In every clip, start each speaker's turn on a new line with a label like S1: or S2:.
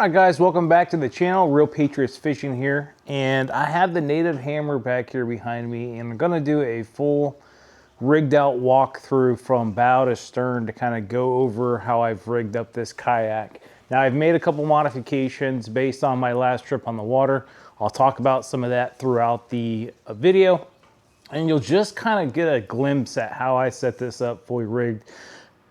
S1: Alright guys, welcome back to the channel. Real Patriots Fishing here, and I have the native hammer back here behind me, and I'm going to do a full rigged out walkthrough from bow to stern to kind of go over how I've rigged up this kayak. Now I've made a couple modifications based on my last trip on the water. I'll talk about some of that throughout the video, and you'll just kind of get a glimpse at how I set this up fully rigged.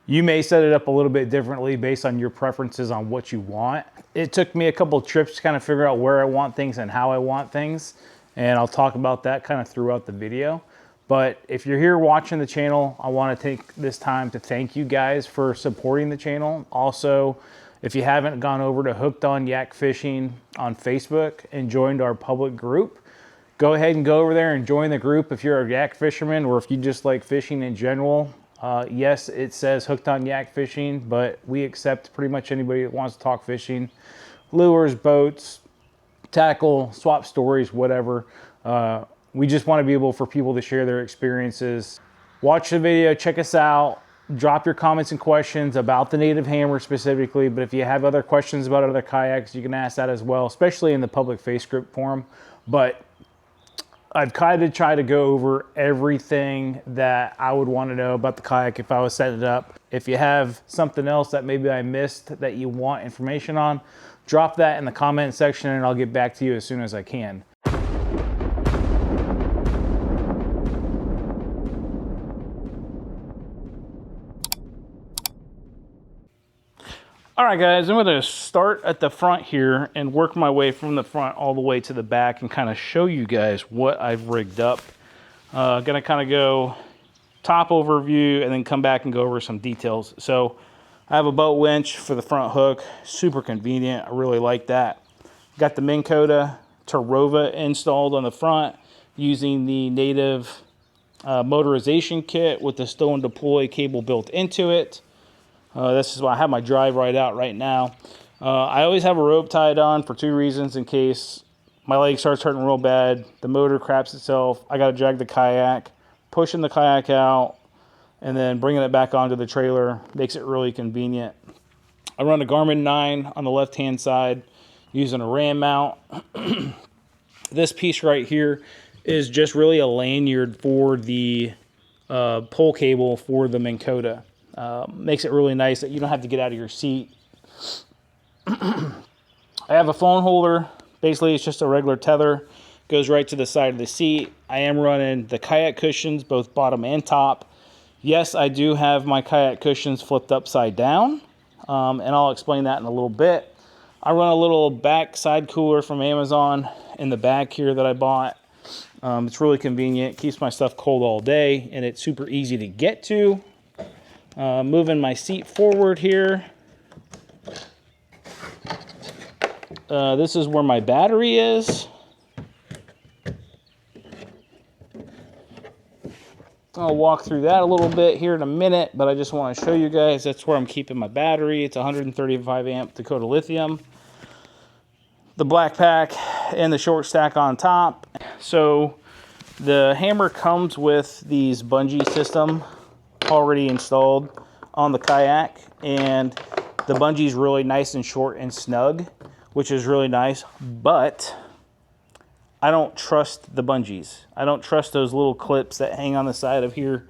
S1: You may set it up a little bit differently based on your preferences on what you want. It took me a couple trips to kind of figure out where I want things and how I want things, and I'll talk about that kind of throughout the video. But if you're here watching the channel, I want to take this time to thank you guys for supporting the channel. Also, if you haven't gone over to Hooked on Yak Fishing on Facebook and joined our public group, go ahead and go over there and join the group if you're a yak fisherman or if you just like fishing in general. Yes, it says Hooked on Yak Fishing, but we accept pretty much anybody that wants to talk fishing. Lures, boats, tackle, swap stories, whatever. We just want to be able for people to share their experiences. Watch the video, check us out, drop your comments and questions about the native hammer specifically, but if you have other questions about other kayaks, you can ask that as well, especially in the public Facebook forum. But I've kind of tried to go over everything that I would want to know about the kayak if I was setting it up. If you have something else that maybe I missed that you want information on, drop that in the comment section and I'll get back to you as soon as I can. All right guys, I'm gonna start at the front here and work my way from the front all the way to the back and kind of show you guys what I've rigged up. Gonna kind of go top overview and then come back and go over some details. So I have a boat winch for the front hook, super convenient, I really like that. Got the Minn Kota Tarova installed on the front using the native motorization kit with the stow and deploy cable built into it. This is why I have my drive right out right now. I always have a rope tied on for two reasons: in case my leg starts hurting real bad, the motor craps itself, I got to drag the kayak, pushing the kayak out, and then bringing it back onto the trailer makes it really convenient. I run a Garmin 9 on the left-hand side using a ram mount. This piece right here is just really a lanyard for the pull cable for the Minn Kota. Makes it really nice that you don't have to get out of your seat. I have a phone holder. Basically, it's just a regular tether. Goes right to the side of the seat. I am running the kayak cushions, both bottom and top. Yes, I do have my kayak cushions flipped upside down, and I'll explain that in a little bit. I run a little back side cooler from Amazon in the back here that I bought. It's really convenient. Keeps my stuff cold all day, and it's super easy to get to. Moving my seat forward here. This is where my battery is. I'll walk through that a little bit here in a minute, but I just want to show you guys that's where I'm keeping my battery. It's 135 amp Dakota lithium. The black pack and the short stack on top. So the hammer comes with these bungee system already installed on the kayak, and the bungee is really nice and short and snug, which is really nice, but I don't trust the bungees. I don't trust those little clips that hang on the side of here.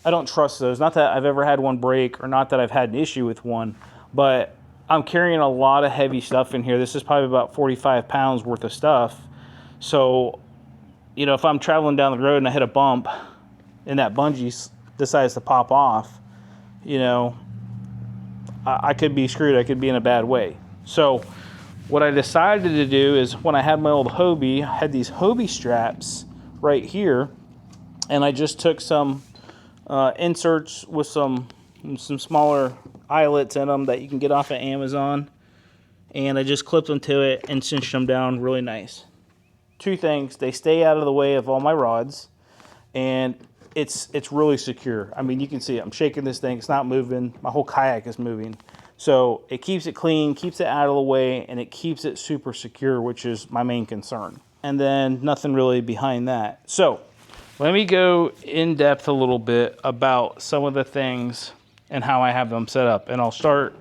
S1: I don't trust those. Not that I've ever had one break or not that I've had an issue with one, but I'm carrying a lot of heavy stuff in here. This is probably about 45 pounds worth of stuff. So, you know, if I'm traveling down the road and I hit a bump and that bungee decides to pop off, you know, I could be screwed. I could be in a bad way. So what I decided to do is, when I had my old Hobie, I had these Hobie straps right here, and I just took some inserts with some smaller eyelets in them that you can get off of Amazon, and I just clipped them to it and cinched them down really nice. Two things: they stay out of the way of all my rods, and it's really secure. I mean, you can see it. I'm shaking this thing. It's not moving. My whole kayak is moving. So it keeps it clean, keeps it out of the way, and it keeps it super secure, which is my main concern. And then nothing really behind that. So let me go in depth a little bit about some of the things and how I have them set up. And I'll start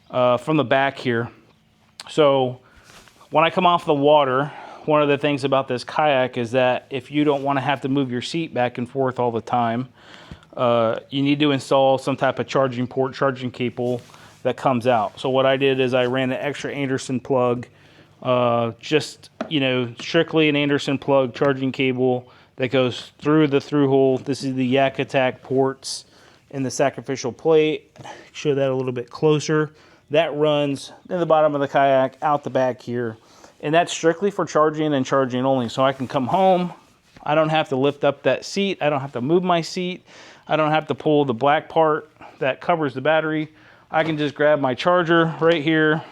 S1: from the back here.
S2: So when I come off the water, one of the things about this kayak is that if you don't want to have to move your seat back and forth all the time, you need to install some type of charging port, charging cable that comes out. So what I did is I ran an extra Anderson plug, just, you know, strictly an Anderson plug charging cable that goes through the through hole. This is the Yak Attack ports in the sacrificial plate. Show that a little bit closer. That runs in the bottom of the kayak, out the back here. And that's strictly for charging and charging only. So I can come home. I don't have to lift up that seat. I don't have to move my seat. I don't have to pull the black part that covers the battery. I can just grab my charger right here,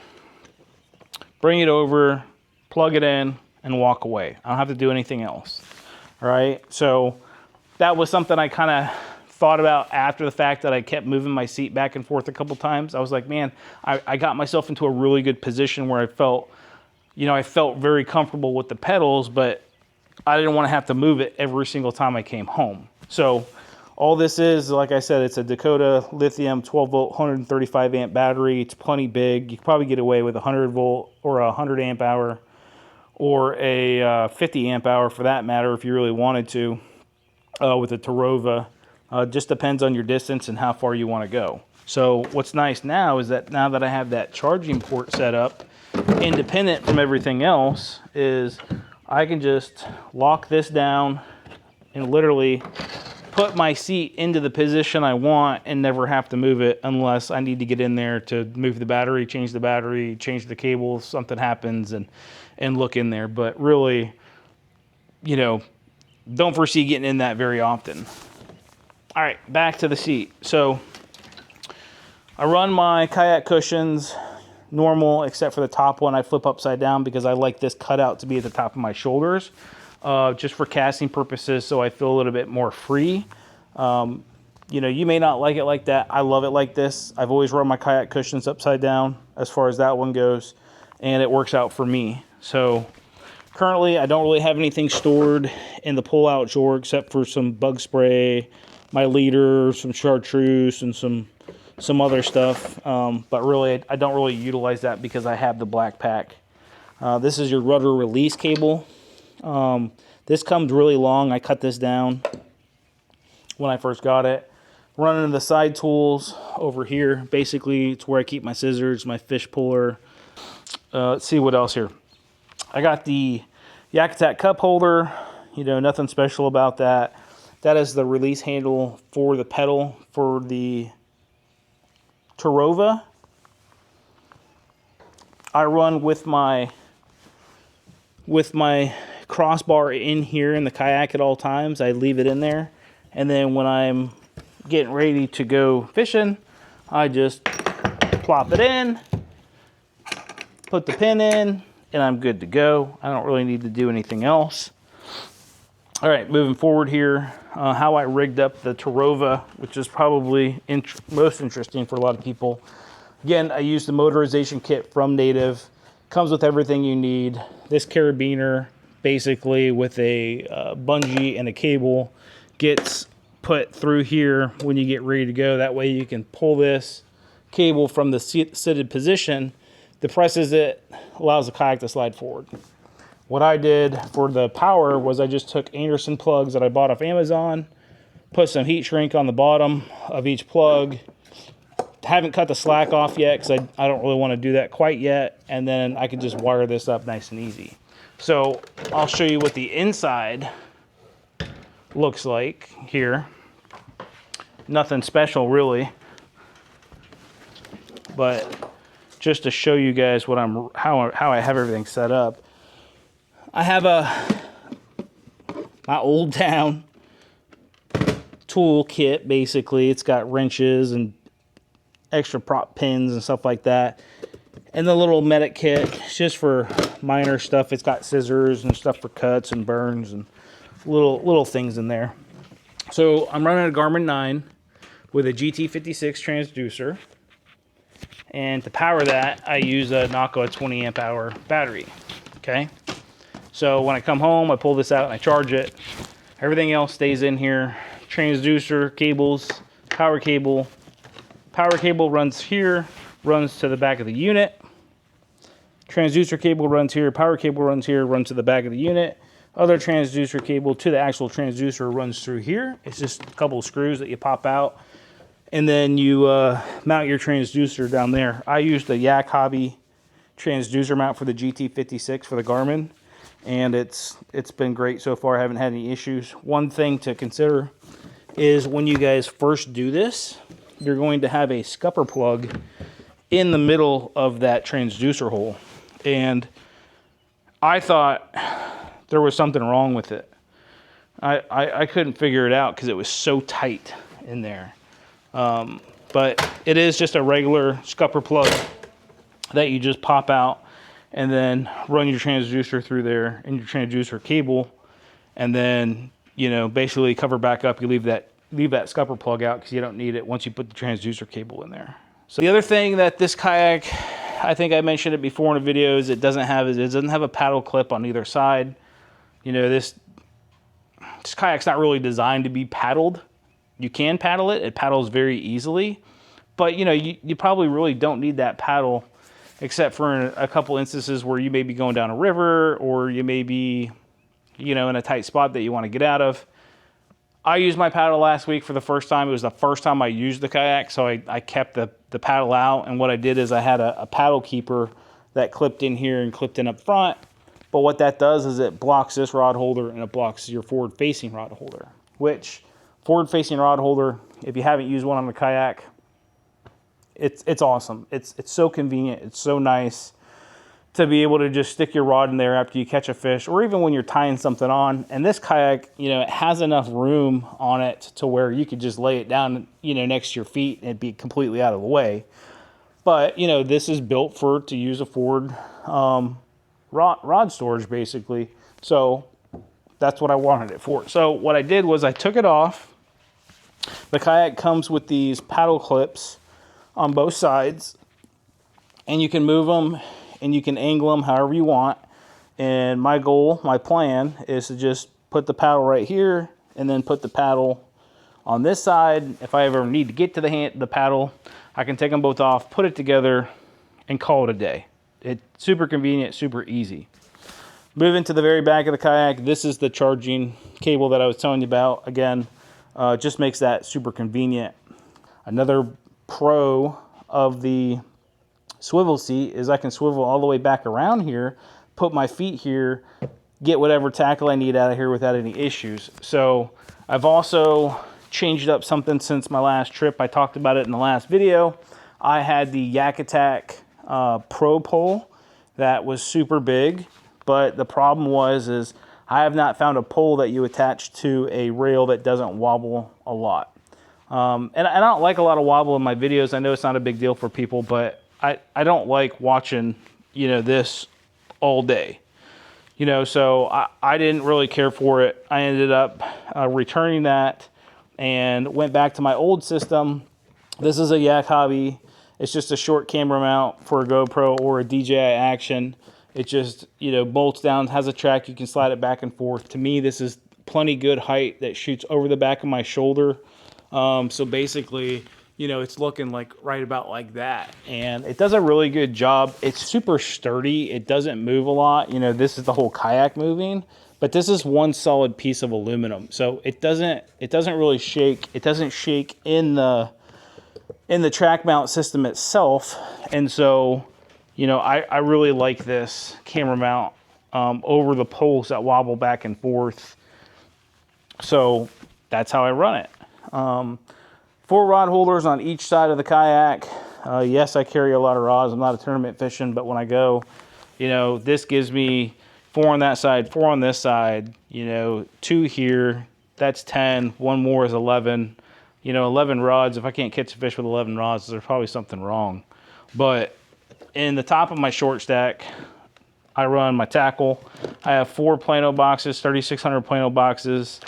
S2: bring it over, plug it in, and walk away. I don't have to do anything else. All right. So that was something I kind of thought about after the fact, that I kept moving my seat back and forth a couple times. I was like, man, I got myself into a really good position where I felt, you know, I felt very comfortable with the pedals, but I didn't want to have to move it every single time I came home. So all this is, like I said, it's a Dakota lithium 12 volt, 135 amp battery. It's plenty big. You could probably get away with a 100 volt or a 100 amp hour or a 50 amp hour for that matter, if you really wanted to, with a Tarova. Just depends on your distance and how far you want to go. So what's nice now is that now that I have that charging port set up, independent from everything else, is I can just lock this down and literally put my seat into the position I want and never have to move it unless I need to get in there to move the battery, change the cable, something happens, and look in there. But really, you know, don't foresee getting in that very often. All right, back to the seat. So I run my kayak cushions normal, except for the top one I flip upside down because I like this cutout to be at the top of my shoulders, just for casting purposes, so I feel a little bit more free. You know, you may not like it like that. I love it like this. I've always run my kayak cushions upside down as far as that one goes, and it works out for me. So currently, I don't really have anything stored in the pull-out drawer except for some bug spray, my leader, some chartreuse, and some other stuff. But really, I don't really utilize that because I have the black pack. This is your rudder release cable. This comes really long. I cut this down when I first got it. Running the side tools over here. Basically, it's where I keep my scissors, my fish puller. Let's see what else here. I got the Yak Attack cup holder. You know, nothing special about that. That is the release handle for the pedal for the Tarova. I run with my crossbar in here in the kayak at all times. I leave it in there, and then when I'm getting ready to go fishing, I just plop it in, put the pin in, and I'm good to go. I don't really need to do anything else. All right, moving forward here, how I rigged up the Tarova, which is probably most interesting for a lot of people. Again, I used the motorization kit from Native. Comes with everything you need. This carabiner, basically with a bungee and a cable, gets put through here when you get ready to go. That way you can pull this cable from the seated position, depresses it, allows the kayak to slide forward. What I did for the power was I just took Anderson plugs that I bought off Amazon, put some heat shrink on the bottom of each plug. Haven't cut the slack off yet because I don't really want to do that quite yet. And then I can just wire this up nice and easy. So I'll show you what the inside looks like here. Nothing special really, but just to show you guys what how I have everything set up. I have my old town tool kit, basically. It's got wrenches and extra prop pins and stuff like that. And the little medic kit, it's just for minor stuff. It's got scissors and stuff for cuts and burns and little things in there. So I'm running a Garmin 9 with a GT56 transducer. And to power that, I use a Nako 20 amp hour battery. Okay. So when I come home, I pull this out and I charge it. Everything else stays in here. Transducer, cables, power cable. Power cable runs here, runs to the back of the unit. Transducer cable runs here, power cable runs here, runs to the back of the unit. Other transducer cable to the actual transducer runs through here. It's just a couple of screws that you pop out, and then you mount your transducer down there. I used the Yak Hobby transducer mount for the GT56 for the Garmin, and it's been great so far. I haven't had any issues. One thing to consider is when you guys first do this, you're going to have a scupper plug in the middle of that transducer hole, and I thought there was something wrong with it. I couldn't figure it out because it was so tight in there. But it is just a regular scupper plug that you just pop out and then run your transducer through there and your transducer cable, and then, you know, basically cover back up. You leave that scupper plug out because you don't need it once you put the transducer cable in there. So the other thing that this kayak, I think I mentioned it before in the videos, it doesn't have a paddle clip on either side. You know, this kayak's not really designed to be paddled. You can paddle it. It paddles very easily. But, you know, you probably really don't need that paddle except for a couple instances where you may be going down a river, or you may be, you know, in a tight spot that you want to get out of. I used my paddle last week for the first time. It was the first time I used the kayak, so I kept the paddle out. And what I did is I had a paddle keeper that clipped in here and clipped in up front. But what that does is it blocks this rod holder and it blocks your forward-facing rod holder, which forward-facing rod holder, if you haven't used one on the kayak, it's awesome. It's so convenient. It's so nice to be able to just stick your rod in there after you catch a fish, or even when you're tying something on. And this kayak, you know, it has enough room on it to where you could just lay it down, you know, next to your feet and it'd be completely out of the way. But, you know, this is built to use a forward rod storage, basically. So that's what I wanted it for. So what I did was I took it off. The kayak comes with these paddle clips on both sides, and you can move them and you can angle them however you want. And my plan is to just put the paddle right here and then put the paddle on this side. If I ever need to get to the paddle, I can take them both off, put it together, and call it a day. It's super convenient, super easy. Moving to the very back of the kayak, this is the charging cable that I was telling you about. Again, just makes that super convenient. Another pro of the swivel seat is I can swivel all the way back around here, put my feet here, get whatever tackle I need out of here without any issues. So I've also changed up something since my last trip. I talked about it in the last video. I had the Yak Attack Pro pole that was super big, but the problem is I have not found a pole that you attach to a rail that doesn't wobble a lot. And I don't like a lot of wobble in my videos. I know it's not a big deal for people, but I don't like watching, you know, this all day. You know, so I didn't really care for it. I ended up returning that and went back to my old system. This is a Yak Hobby. It's just a short camera mount for a GoPro or a DJI Action. It just, you know, bolts down, has a track. You can slide it back and forth. To me, this is plenty good height that shoots over the back of my shoulder. So basically, you know, it's looking like right about like that. And it does a really good job. It's super sturdy. It doesn't move a lot. You know, this is the whole kayak moving, but this is one solid piece of aluminum. So it doesn't really shake. It doesn't shake in the track mount system itself. And so, you know, I really like this camera mount over the poles that wobble back and forth. So that's how I run it. 4 rod holders on each side of the kayak. Yes, I carry a lot of rods. I'm not a tournament fishing, but when I go, you know, this gives me 4 on that side, 4 on this side, you know, 2 here. That's 10. 1 more is 11. You know, 11 rods. If I can't catch a fish with 11 rods, there's probably something wrong. But in the top of my short stack, I run my tackle. I have 4 Plano boxes, 3600 Plano boxes,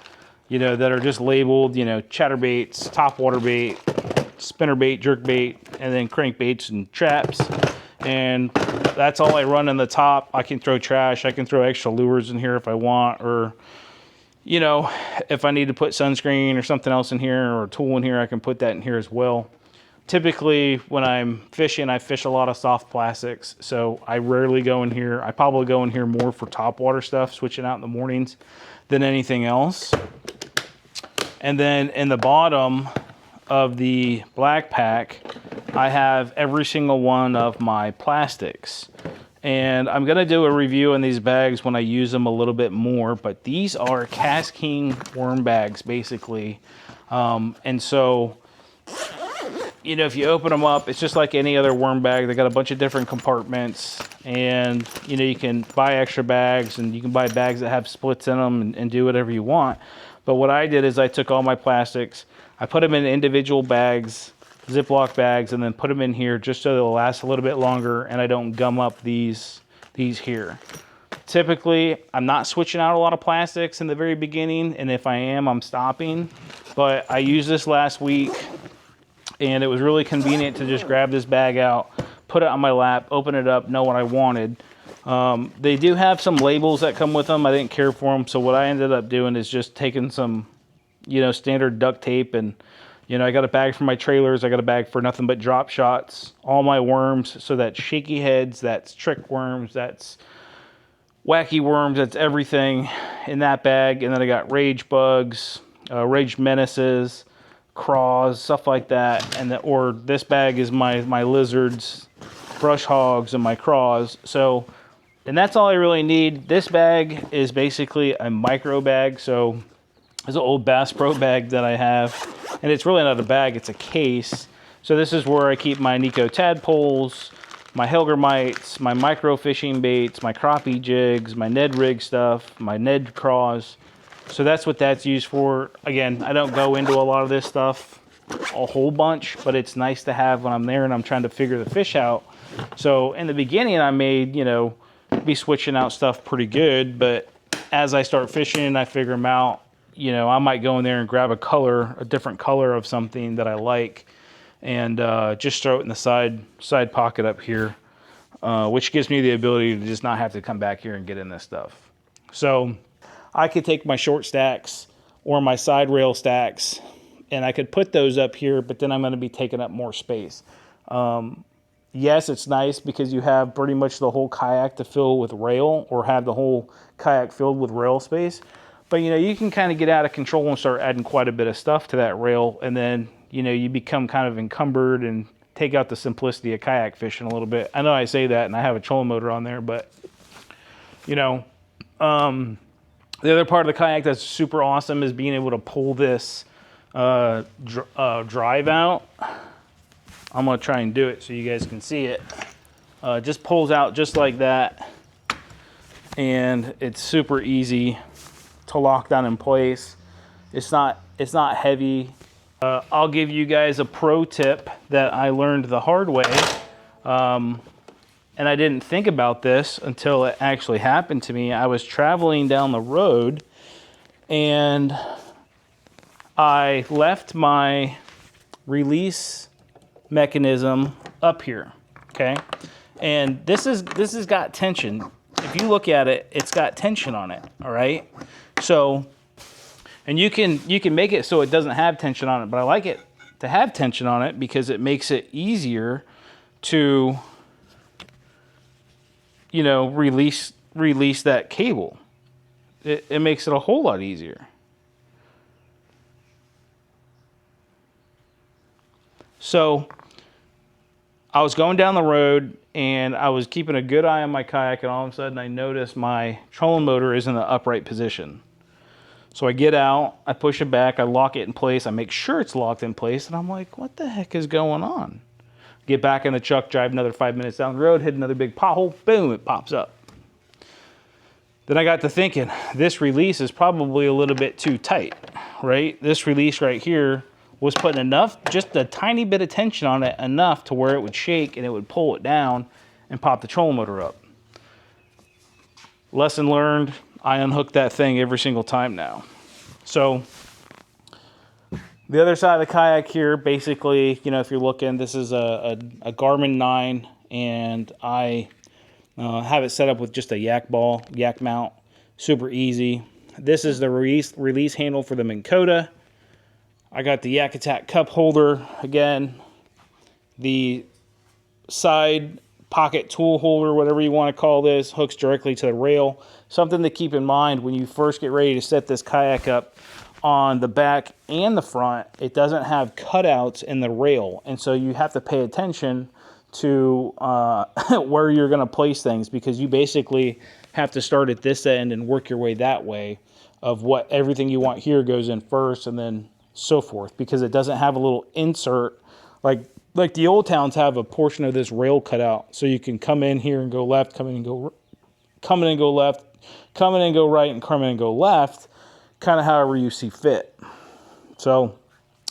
S2: you know, that are just labeled, you know, chatterbaits, topwater bait, spinnerbait, jerkbait, and then crankbaits and traps. And that's all I run in the top. I can throw trash. I can throw extra lures in here if I want, or, you know, if I need to put sunscreen or something else in here or a tool in here, I can put that in here as well. Typically, when I'm fishing, I fish a lot of soft plastics, so I rarely go in here. I probably go in here more for topwater stuff, switching out in the mornings, than anything else. And then in the bottom of the black pack, I have every single one of my plastics. And I'm going to do a review on these bags when I use them a little bit more, but these are Cast King worm bags, basically. And so, you know, if you open them up, it's just like any other worm bag. They got a bunch of different compartments, and you know, you can buy extra bags, and you can buy bags that have splits in them and do whatever you want. But what I did is I took all my plastics, I put them in individual bags, Ziploc bags, and then put them in here just so they'll last a little bit longer and I don't gum up these here. Typically, I'm not switching out a lot of plastics in the very beginning, and if I am, I'm stopping. But I used this last week, and it was really convenient to just grab this bag out, put it on my lap, open it up, know what I wanted. They do have some labels that come with them. I didn't care for them, so what I ended up doing is just taking some, you know, standard duct tape, and you know, I got a bag for my trailers, I got a bag for nothing but drop shots, all my worms, so that's shaky heads, that's trick worms, that's wacky worms, that's everything in that bag. And then I got rage bugs, rage menaces, craws, stuff like that. And or this bag is my lizards, brush hogs, and my craws. So, and that's all I really need. This bag is basically a micro bag. So it's an old Bass Pro bag that I have, and it's really not a bag, it's a case. So this is where I keep my Nico tadpoles, my Helgermites, my micro fishing baits, my crappie jigs, my Ned rig stuff, my Ned craws. So that's what that's used for. Again, I don't go into a lot of this stuff a whole bunch, but it's nice to have when I'm there and I'm trying to figure the fish out. So in the beginning, I made, you know, be switching out stuff pretty good, but as I start fishing, I figure them out. You know, I might go in there and grab a different color of something that I like, and just throw it in the side pocket up here, which gives me the ability to just not have to come back here and get in this stuff. So I could take my short stacks or my side rail stacks, and I could put those up here, but then I'm going to be taking up more space. Yes, it's nice because you have pretty much the whole kayak to fill with rail, or have the whole kayak filled with rail space. But, you know, you can kind of get out of control and start adding quite a bit of stuff to that rail. And then, you know, you become kind of encumbered and take out the simplicity of kayak fishing a little bit. I know I say that and I have a trolling motor on there, but, you know, the other part of the kayak that's super awesome is being able to pull this drive out. I'm going to try and do it so you guys can see it. Just pulls out just like that. And it's super easy to lock down in place. It's not heavy. I'll give you guys a pro tip that I learned the hard way, and I didn't think about this until it actually happened to me. I was traveling down the road and I left my release mechanism up here, okay? And this has got tension. If you look at it, it's got tension on it, all right? So, and you can make it so it doesn't have tension on it, but I like it to have tension on it because it makes it easier to, you know, release that cable. It makes it a whole lot easier. So, I was going down the road and I was keeping a good eye on my kayak, and all of a sudden I noticed my trolling motor is in the upright position. So I get out, I push it back, I lock it in place, I make sure it's locked in place, and I'm like, what the heck is going on? Get back in the truck, drive another 5 minutes down the road, hit another big pothole, boom, it pops up. Then I got to thinking, this release is probably a little bit too tight, right? This release right here was putting enough, just a tiny bit of tension on it, enough to where it would shake and it would pull it down and pop the trolling motor up. Lesson learned, I unhook that thing every single time now. So the other side of the kayak here, basically, you know, if you're looking, this is a Garmin 9, and I have it set up with just a yak mount, super easy. This is the release handle for the Minn Kota. I got the Yak Attack cup holder again. The side pocket tool holder, whatever you want to call this, hooks directly to the rail. Something to keep in mind when you first get ready to set this kayak up on the back and the front, it doesn't have cutouts in the rail. And so you have to pay attention to where you're going to place things, because you basically have to start at this end and work your way that way of what everything you want here goes in first and then so forth, because it doesn't have a little insert like the old towns have a portion of this rail cut out, so you can come in here and go left, come in and go left, come in and go right, and come in and go left, kind of however you see fit. So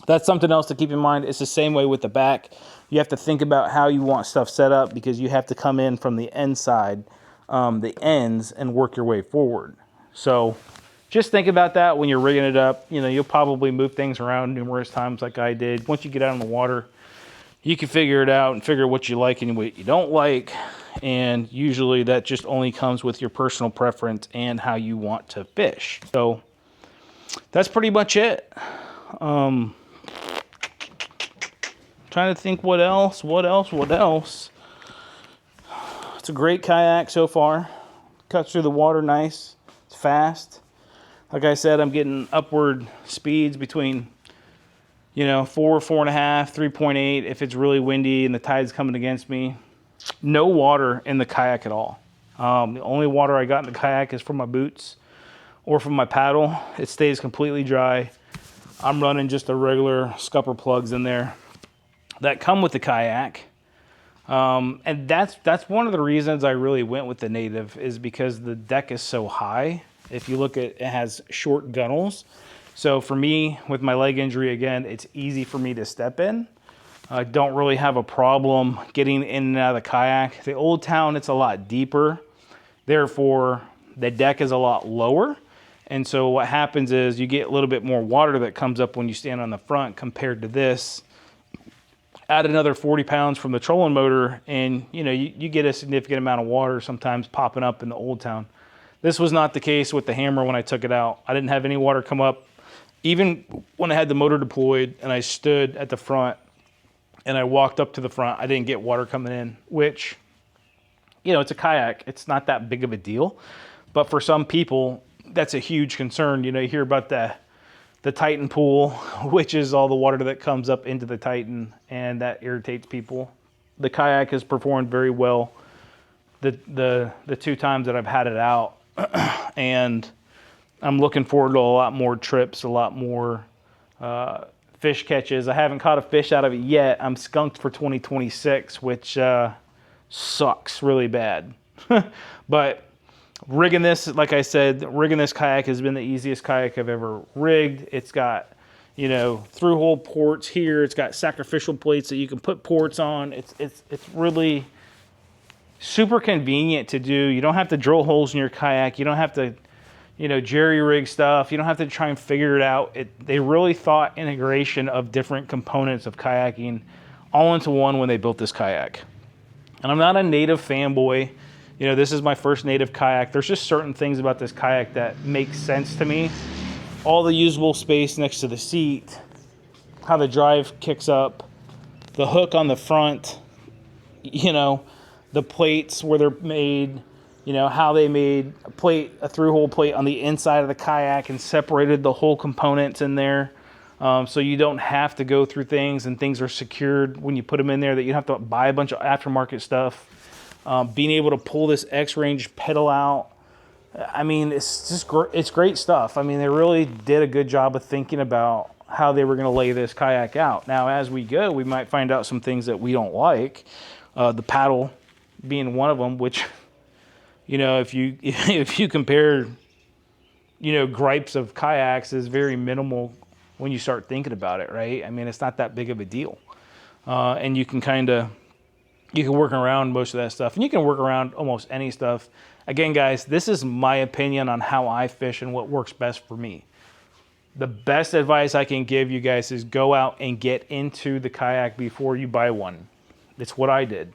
S2: that's something else to keep in mind. It's the same way with the back. You have to think about how you want stuff set up, because you have to come in from the inside, the ends, and work your way forward. So just think about that when you're rigging it up. You know, you'll probably move things around numerous times like I did. Once you get out on the water, you can figure it out and figure what you like and what you don't like. And usually that just only comes with your personal preference and how you want to fish. So that's pretty much it. Trying to think what else. It's a great kayak so far. Cuts through the water nice. It's fast. Like I said, I'm getting upward speeds between 4, 4.5, 3.8 if it's really windy and the tide's coming against me. No water in the kayak at all. The only water I got in the kayak is from my boots or from my paddle. It stays completely dry. I'm running just the regular scupper plugs in there that come with the kayak. And that's one of the reasons I really went with the Native, is because the deck is so high. If you look at it, has short gunnels. So for me, with my leg injury, again, it's easy for me to step in. I don't really have a problem getting in and out of the kayak. The Old Town, it's a lot deeper. Therefore, the deck is a lot lower. And so what happens is you get a little bit more water that comes up when you stand on the front compared to this. Add another 40 pounds from the trolling motor, and you get a significant amount of water sometimes popping up in the Old Town. This was not the case with the Hammer when I took it out. I didn't have any water come up. Even when I had the motor deployed and I stood at the front and I walked up to the front, I didn't get water coming in, which, it's a kayak. It's not that big of a deal. But for some people, that's a huge concern. You hear about the Titan pool, which is all the water that comes up into the Titan, and that irritates people. The kayak has performed very well the 2 times that I've had it out. And I'm looking forward to a lot more trips, a lot more fish catches. I haven't caught a fish out of it yet. I'm skunked for 2026, which sucks really bad. But rigging this, like I said, rigging this kayak has been the easiest kayak I've ever rigged. It's got, through-hole ports here. It's got sacrificial plates that you can put ports on. It's really super convenient to do. You don't have to drill holes in your kayak. You don't have to jerry rig stuff. You don't have to try and figure it out. They really thought integration of different components of kayaking all into one when they built this kayak. And I'm not a Native fanboy. This is my first Native kayak. There's just certain things about this kayak that make sense to me. All the usable space next to the seat, how the drive kicks up, the hook on the front, the plates where they're made, how they made a through-hole plate on the inside of the kayak and separated the whole components in there. So you don't have to go through things, and things are secured when you put them in there, that you don't have to buy a bunch of aftermarket stuff. Being able to pull this X-Range pedal out. I mean, it's great stuff. I mean, they really did a good job of thinking about how they were going to lay this kayak out. Now, as we go, we might find out some things that we don't like. The paddle being one of them, which, if you compare, gripes of kayaks, is very minimal when you start thinking about it, right? I mean, it's not that big of a deal. And you can work around most of that stuff, and you can work around almost any stuff. Again, guys, this is my opinion on how I fish and what works best for me. The best advice I can give you guys is go out and get into the kayak before you buy one. It's what I did.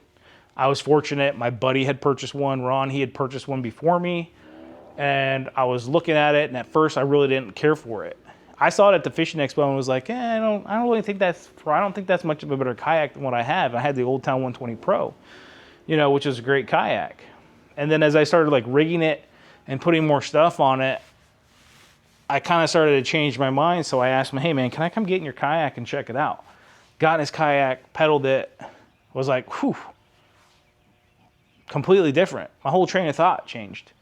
S2: I was fortunate. My buddy had purchased one. Ron, he had purchased one before me, and I was looking at it, and at first I really didn't care for it. I saw it at the fishing expo and was like, I don't really think I don't think that's much of a better kayak than what I have. I had the Old Town 120 Pro, you know, which is a great kayak. And then as I started like rigging it and putting more stuff on it, I kind of started to change my mind. So I asked him, hey man, can I come get in your kayak and check it out? Got in his kayak, pedaled it, was like, whew, completely different. My whole train of thought changed.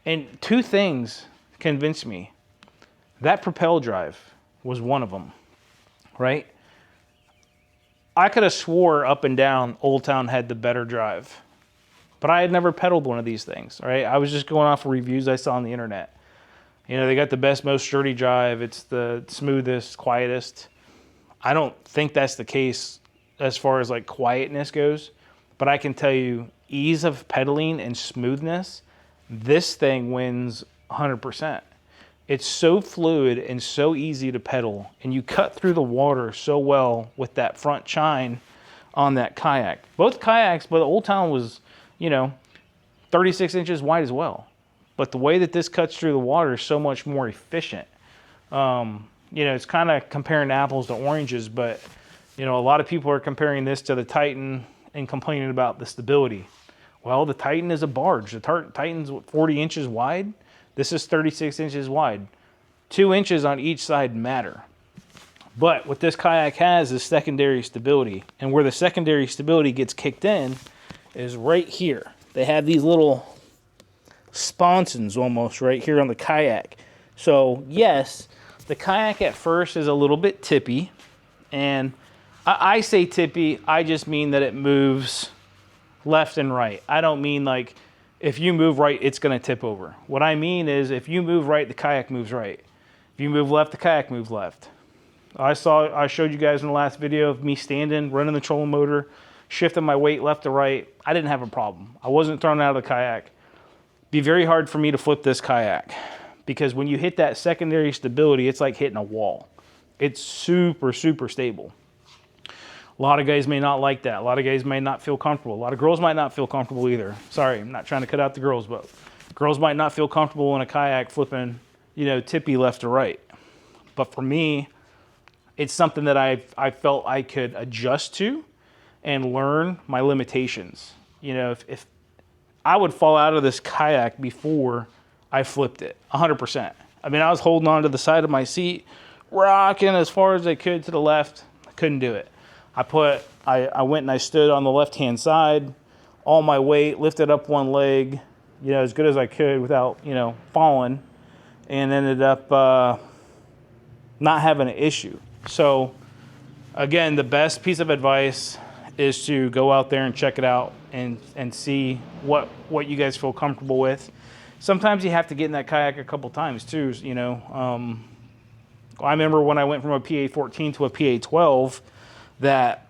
S2: And two things convinced me. That propel drive was one of them, right? I could have swore up and down Old Town had the better drive, but I had never pedaled one of these things, right? I was just going off of reviews I saw on the internet. You know, they got the best, most sturdy drive. It's the smoothest, quietest. I don't think that's the case as far as like quietness goes, but I can tell you ease of pedaling and smoothness, this thing wins 100%. It's so fluid and so easy to pedal, and you cut through the water so well with that front chine on that kayak. Both kayaks, but the Old Town was, you know, 36 inches wide as well. But the way that this cuts through the water is so much more efficient. You know, it's kind of comparing apples to oranges, but, you know, a lot of people are comparing this to the Titan and complaining about the stability. Well, the Titan is a barge. The Titan's 40 inches wide. This is 36 inches wide. 2 inches on each side matter. But what this kayak has is secondary stability. And where the secondary stability gets kicked in is right here. They have these little sponsons almost right here on the kayak. So yes, the kayak at first is a little bit tippy. And I say tippy, I just mean that it moves left and right. I don't mean like if you move right, it's going to tip over. What I mean is if you move right, the kayak moves right. If you move left, the kayak moves left. I showed you guys in the last video of me standing, running the trolling motor, shifting my weight left to right. I didn't have a problem. I wasn't thrown out of the kayak. It'd be very hard for me to flip this kayak because when you hit that secondary stability, it's like hitting a wall. It's super, super stable. A lot of guys may not like that. A lot of guys may not feel comfortable. A lot of girls might not feel comfortable either. Sorry, I'm not trying to cut out the girls, but girls might not feel comfortable in a kayak flipping, you know, tippy left to right. But for me, it's something that I felt I could adjust to and learn my limitations. You know, if I would fall out of this kayak before I flipped it, 100%. I mean, I was holding on to the side of my seat, rocking as far as I could to the left. I couldn't do it. I went and I stood on the left-hand side, all my weight, lifted up one leg, you know, as good as I could without, you know, falling, and ended up not having an issue. So, again, the best piece of advice is to go out there and check it out and see what you guys feel comfortable with. Sometimes you have to get in that kayak a couple times too, you know. I remember when I went from a PA-14 to a PA-12 that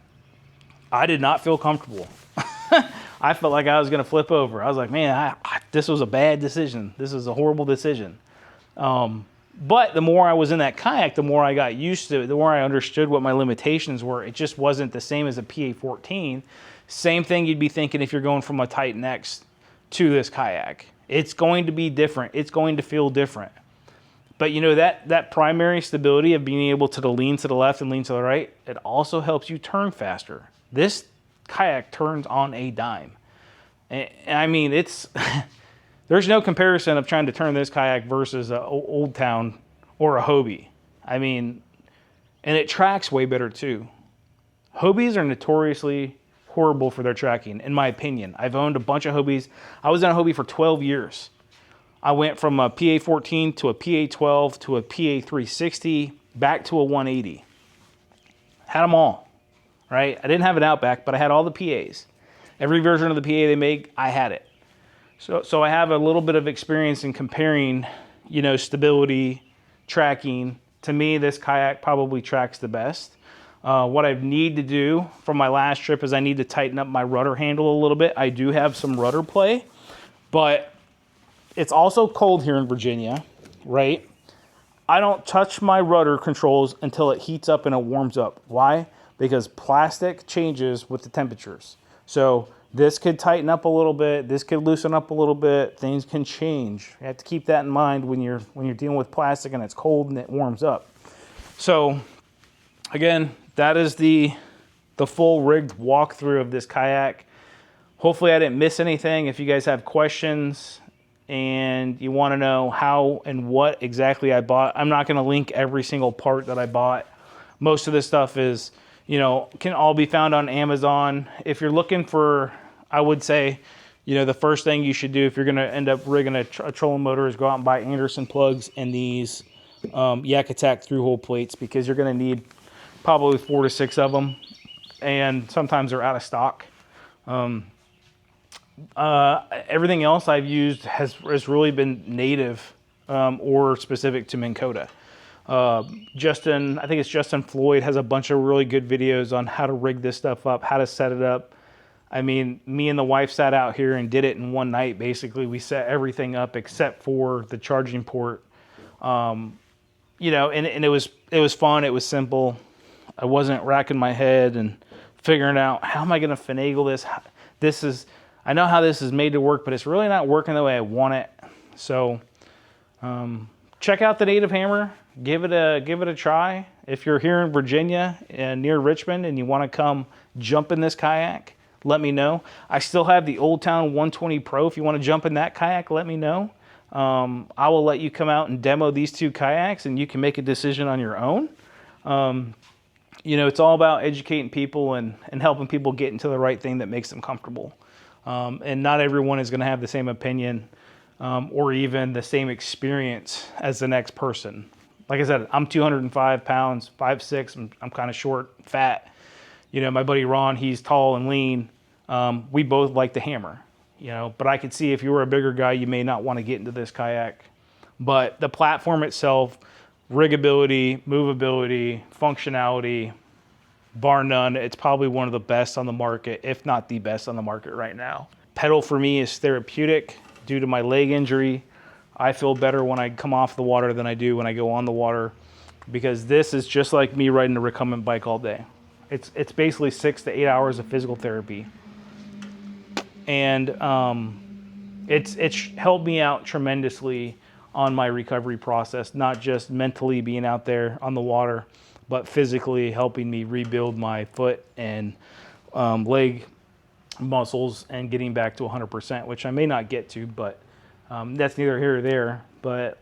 S2: I did not feel comfortable. I felt like I was going to flip over. I was like, man, this was a bad decision. This is a horrible decision. But the more I was in that kayak, the more I got used to it, the more I understood what my limitations were. It just wasn't the same as a PA-14. Same thing you'd be thinking if you're going from a Titan X to this kayak. It's going to be different. It's going to feel different. But you know, that primary stability of being able to lean to the left and lean to the right, it also helps you turn faster. This kayak turns on a dime. And I mean, it's there's no comparison of trying to turn this kayak versus an Old Town or a Hobie. I mean, and it tracks way better too. Hobies are notoriously horrible for their tracking, in my opinion. I've owned a bunch of Hobies. I was in a Hobie for 12 years. I went from a PA-14 to a PA-12 to a PA-360 back to a 180. Had them all, right? I didn't have an Outback, but I had all the PAs. Every version of the PA they make, I had it. So I have a little bit of experience in comparing, you know, stability, tracking. To me, this kayak probably tracks the best. What I need to do from my last trip is I need to tighten up my rudder handle a little bit. I do have some rudder play, but it's also cold here in Virginia, right? I don't touch my rudder controls until it heats up and it warms up. Why? Because plastic changes with the temperatures. So this could tighten up a little bit. This could loosen up a little bit. Things can change. You have to keep that in mind when you're dealing with plastic and it's cold and it warms up. So again, that is the full rigged walkthrough of this kayak. Hopefully I didn't miss anything. If you guys have questions and you want to know how and what exactly I bought, I'm not going to link every single part that I bought. Most of this stuff is, you know, can all be found on Amazon. If you're looking for, I would say, you know, the first thing you should do if you're going to end up rigging a trolling motor is go out and buy Anderson plugs and these Yak Attack through-hole plates, because you're going to need probably 4 to 6 of them, and sometimes they're out of stock. Everything else I've used has really been native or specific to Minn Kota. Justin, I think it's Justin Floyd, has a bunch of really good videos on how to rig this stuff up, how to set it up. I mean, me and the wife sat out here and did it in one night. Basically, we set everything up except for the charging port. You know, and it was fun. It was simple. I wasn't racking my head and figuring out, how am I going to finagle this? I know how this is made to work, but it's really not working the way I want it. So check out the Native Hammer. Give it a try. If you're here in Virginia and near Richmond and you want to come jump in this kayak, let me know. I still have the Old Town 120 Pro. If you want to jump in that kayak, let me know. I will let you come out and demo these 2 kayaks, and you can make a decision on your own. You know, it's all about educating people and helping people get into the right thing that makes them comfortable. And not everyone is going to have the same opinion or even the same experience as the next person. Like I said, I'm 205 pounds, 5'6". I'm kind of short, fat. You know, my buddy Ron, he's tall and lean. We both like the hammer. You know, but I could see if you were a bigger guy, you may not want to get into this kayak. But the platform itself, riggability, movability, functionality, bar none, it's probably one of the best on the market, if not the best on the market right now. Pedal for me is therapeutic due to my leg injury. I feel better when I come off the water than I do when I go on the water, because this is just like me riding a recumbent bike all day. It's basically 6 to 8 hours of physical therapy. And it's helped me out tremendously on my recovery process, not just mentally being out there on the water, but physically helping me rebuild my foot and leg muscles and getting back to 100%, which I may not get to, but that's neither here or there. But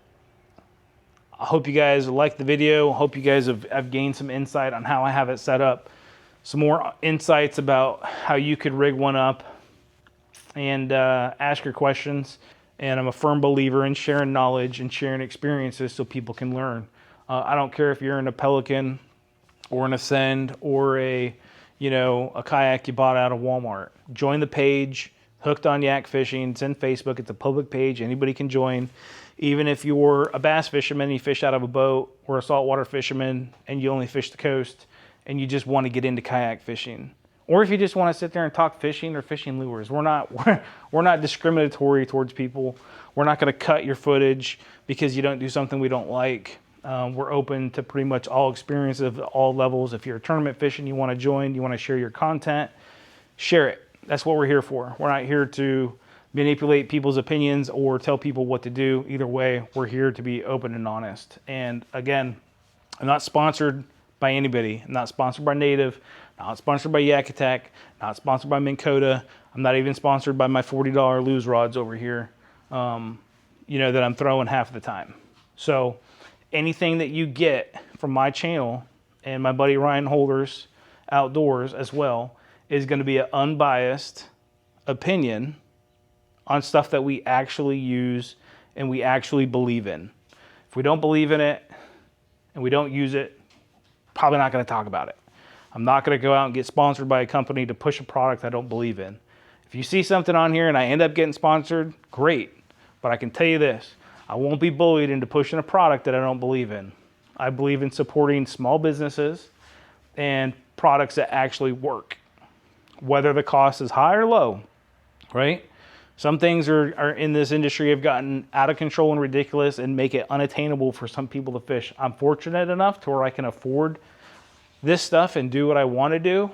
S2: I hope you guys liked the video. Hope you guys have gained some insight on how I have it set up, some more insights about how you could rig one up, and ask your questions. And I'm a firm believer in sharing knowledge and sharing experiences so people can learn. I don't care if you're in a Pelican or an Ascend or a kayak you bought out of Walmart. Join the page, Hooked on Yak Fishing. It's in Facebook. It's a public page. Anybody can join. Even if you're a bass fisherman and you fish out of a boat, or a saltwater fisherman and you only fish the coast and you just want to get into kayak fishing. Or if you just want to sit there and talk fishing or fishing lures. We're not discriminatory towards people. We're not going to cut your footage because you don't do something we don't like. We're open to pretty much all experiences of all levels. If you're tournament fishing, you want to join, you want to share your content, share it. That's what we're here for. We're not here to manipulate people's opinions or tell people what to do. Either way, we're here to be open and honest. And again, I'm not sponsored by anybody. I'm not sponsored by Native, not sponsored by Yak Attack, not sponsored by Minn Kota. I'm not even sponsored by my $40 lose rods over here, that I'm throwing half the time. So anything that you get from my channel and my buddy Ryan Holder's Outdoors as well is going to be an unbiased opinion on stuff that we actually use and we actually believe in. If we don't believe in it and we don't use it, probably not going to talk about it. I'm not going to go out and get sponsored by a company to push a product I don't believe in. If you see something on here and I end up getting sponsored, great. But I can tell you this, I won't be bullied into pushing a product that I don't believe in. I believe in supporting small businesses and products that actually work, whether the cost is high or low, right? Some things are in this industry have gotten out of control and ridiculous and make it unattainable for some people to fish. I'm fortunate enough to where I can afford this stuff and do what I want to do,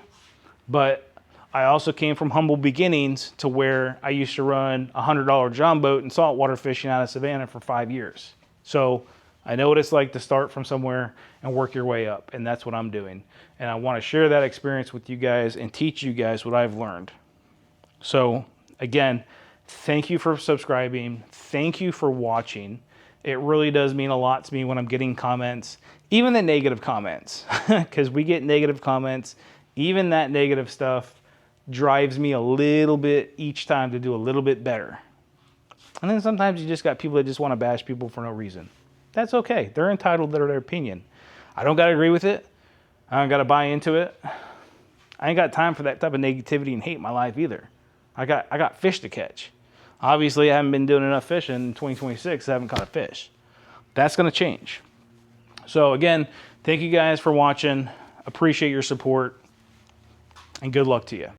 S2: but I also came from humble beginnings to where I used to run a $100 John boat and saltwater fishing out of Savannah for 5 years. So I know what it's like to start from somewhere and work your way up, and that's what I'm doing. And I want to share that experience with you guys and teach you guys what I've learned. So again, thank you for subscribing. Thank you for watching. It really does mean a lot to me when I'm getting comments, even the negative comments, because we get negative comments. Even that negative stuff drives me a little bit each time to do a little bit better. And then sometimes you just got people that just want to bash people for no reason. That's okay. They're entitled to their opinion. I don't got to agree with it. I don't got to buy into it. I ain't got time for that type of negativity and hate in my life either. I got fish to catch. Obviously, I haven't been doing enough fishing in 2026. I haven't caught a fish. That's going to change. So again, thank you guys for watching. Appreciate your support, and good luck to you.